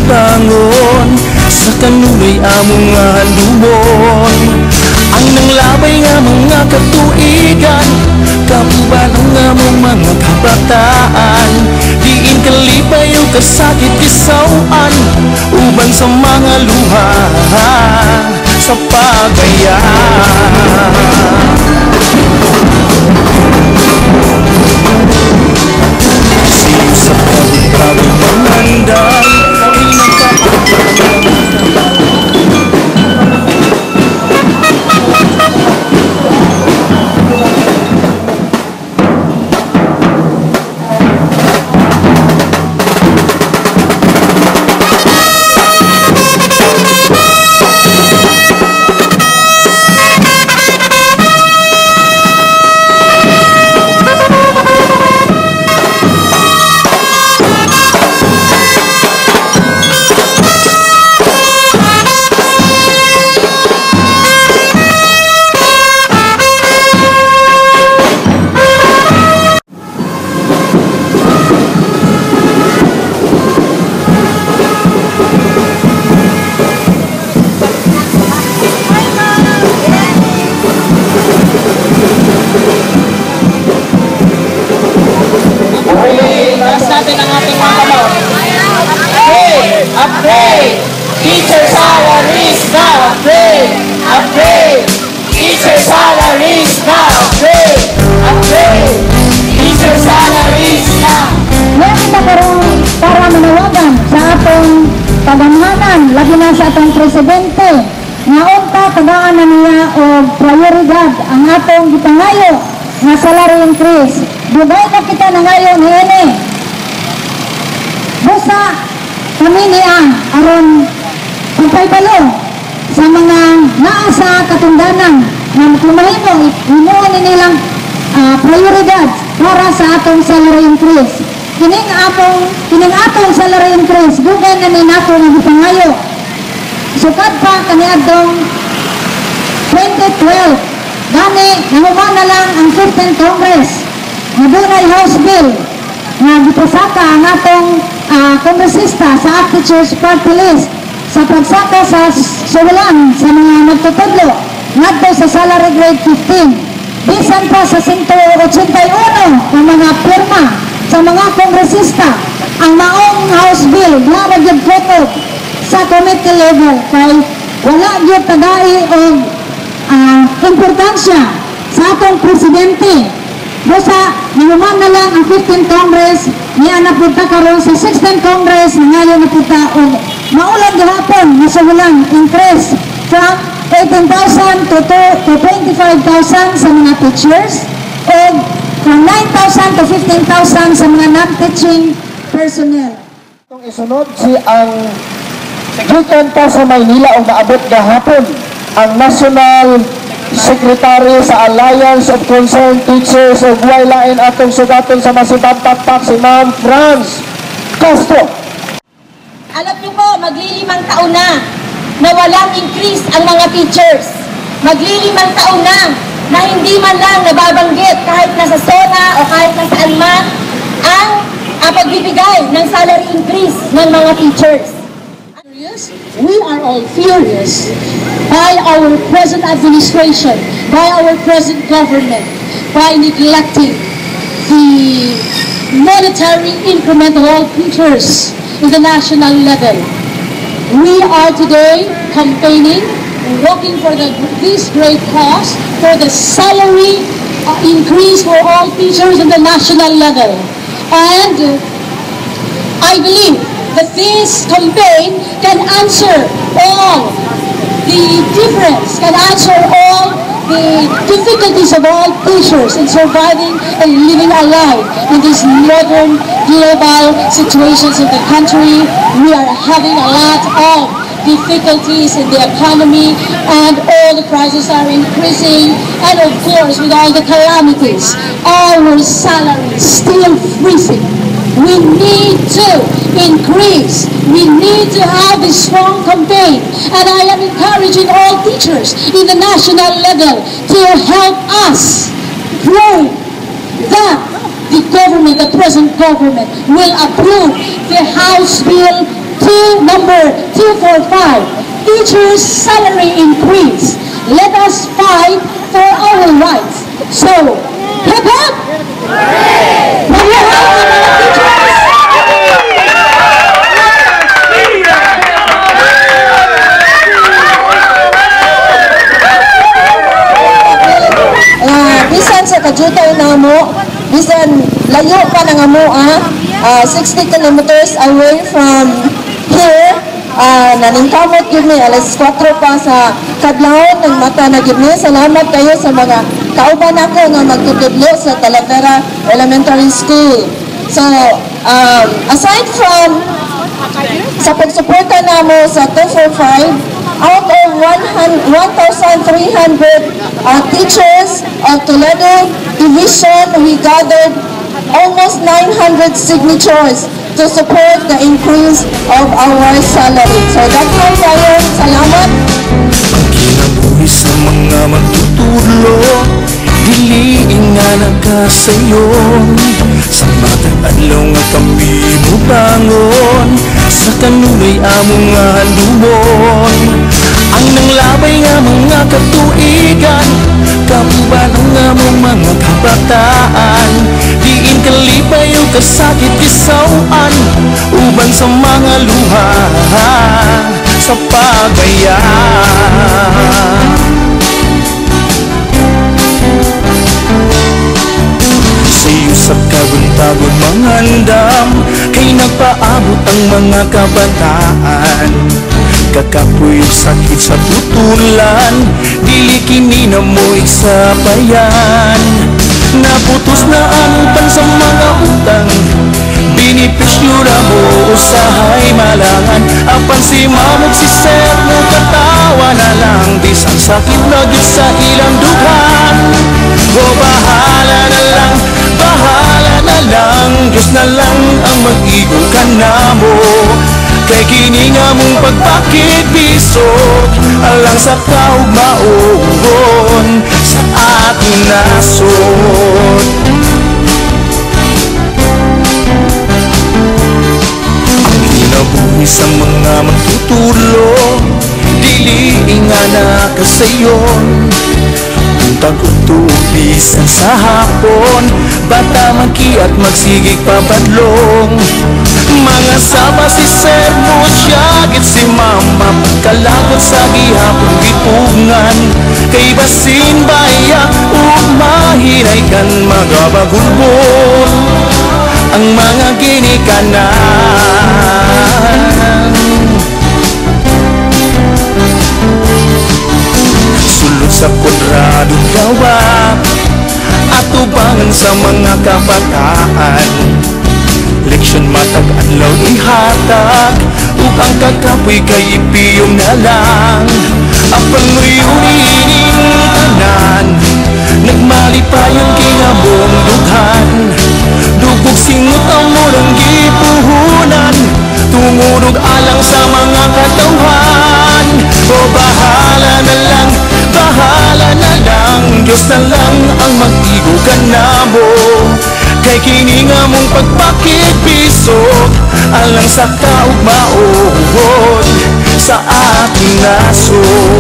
bangon sa kanunay among nga handumon. Ang nanglabay nga mga katuigan, kapuban ang among mga kabataan. Diin kalipay o kasakit kisawan, uban sa mga luha sa pagaya. Silip sa pagkabing panganday, ay upgrade! Teacher salaries now upgrade! Upgrade! Teacher salaries now upgrade! Upgrade! Teacher salaries now! Ngayon kita karon para manawagan sa atong pagamhanan, lagi na sa atong presidente, nga unta tagaan na niya o prioridad ang atong gipangayo nga salary increase. Dugay na kita nangayo ni Ene. Busa kami niya aron pagpaybalo sa mga naa sa katundanan na kumahimo himuon nilang prioridad para sa atong salary increase. Kining atong salary increase dugay na ni nato nga gipangayo. Sukad pa kaniadtong 2012 gani nahuman na lang ang 15th Congress nga dunay House Bill nga gipasaka ang atong kongresista sa Act Teachers Party List sa pagsaka sa suwalan sa mga nagtutudlo ngadto sa salary grade 15. Bisan pa sa 181 ng mga pirma sa mga kongresista ang maong House Bill na nagyagkotog sa committee level kay wala gyud tagai og importansya sa atong presidente. Busa nahuman na lang ang 15th Congress niya napunta karon sa 16th Congress ngayon napunta og maulan gihapon na suwalan increase from 18,000 to 25,000 sa mga teachers and from 9,000 to 15,000 sa mga non-teaching personnel. Itong isunod si ang gikan pa sa Maynila o naabot gahapon ang National Secretary sa Alliance of Concerned Teachers o Guaylain atong sugaton sa masibang pakpak si Ma'am Franz Castro. Alam niyo po, maglilimang taon na walang increase ang mga teachers. Maglilimang taon na hindi man lang nababanggit kahit nasa SONA o kahit nasaan man ang pagbibigay ng salary increase ng mga teachers. We are all furious by our present administration, by our present government, by neglecting the monetary increment of all teachers in the national level. We are today campaigning, working for this great cause, for the salary increase for all teachers in the national level. And I believe that this campaign can answer all the difference, can answer all the difficulties of all teachers in surviving and living a life in these modern global situations in the country. We are having a lot of difficulties in the economy and all the prices are increasing, and of course with all the calamities, our salaries still freezing. We need to increase. We need to have a strong campaign. And I am encouraging all teachers in the national level to help us pray that the government, the present government, will approve the House Bill to number 245, teachers' salary increase. Let us fight for our rights. So, hip hip! Mabuhay ang mga teachers! Bisan sa kajutay na mo, bisan layo pa na nga mo, 60 kilometers away from here, naningkamot yun ni, alas 4 pa sa kadlawon ng mata na yun ni. Salamat kayo sa mga kauban ako nga magtutudlo sa Talavera Elementary School. So, aside from sa pagsuporta na mo sa 245, out of 1,300 teachers of Toledo Division, we gathered almost 900 signatures to support the increase of our salary. So, daghang kayo, salamat. Ang kinabuhi sa mga magtutudlo, diliin nga nagkasayon. Sa matang adlaw nga kami mubangon, sa kanunay among nga handumon. Ang nanglabay nga mga katuigan, kapuban ang among mga kabataan. Diin kalipay o kasakit isawan, uban sa mga luha sa pagaya. Sa'yo sa kaguntagon mga andam, kay nagpaabot ang mga kabataan. Kakapuyog sakit sa tutulan, dili kini na mo'y sabayan. Naputos na ang pan sa mga utang, binipisyo na mo usahay malangan. Apan si mamog si sir mo katawa na lang, bisang sakit na gid sa ilang dugan. O bahala na lang, bahala na lang, Diyos na lang ang mag-igo ka na mo. Kay kini nga mong pagpakit bisog, alang sa kaugmaon sa ating nasod. Ang kinabuhi sa mga magtutudlo, dili nga nakasayon. Tag-utubisan sa hapon, bata magkiat magsigig pabadlong. Mga sama si sir mo siyagit si mama, pagkalakot sa gihapon gitungan. Kay basin baya umahiray kan magabagulbon ang mga ginikanan. Sulod sa kwadradong gawa at tubangan sa mga kabataan. Leksyon matag adlaw ihatag, upang kakapoy kay ipiyong na lang. Ang panguyuning tanan, nagmalipayong kinabong dughan. Dugog singot ang murang gipuhunan, tungurog alang sa mga katawhan. O bahala na lang, bahala na lang, Diyos na lang ang mag-igo ka na mo. Kay kini nga mong pagpakit bisog, alang sa kaugmaon sa ating nasod.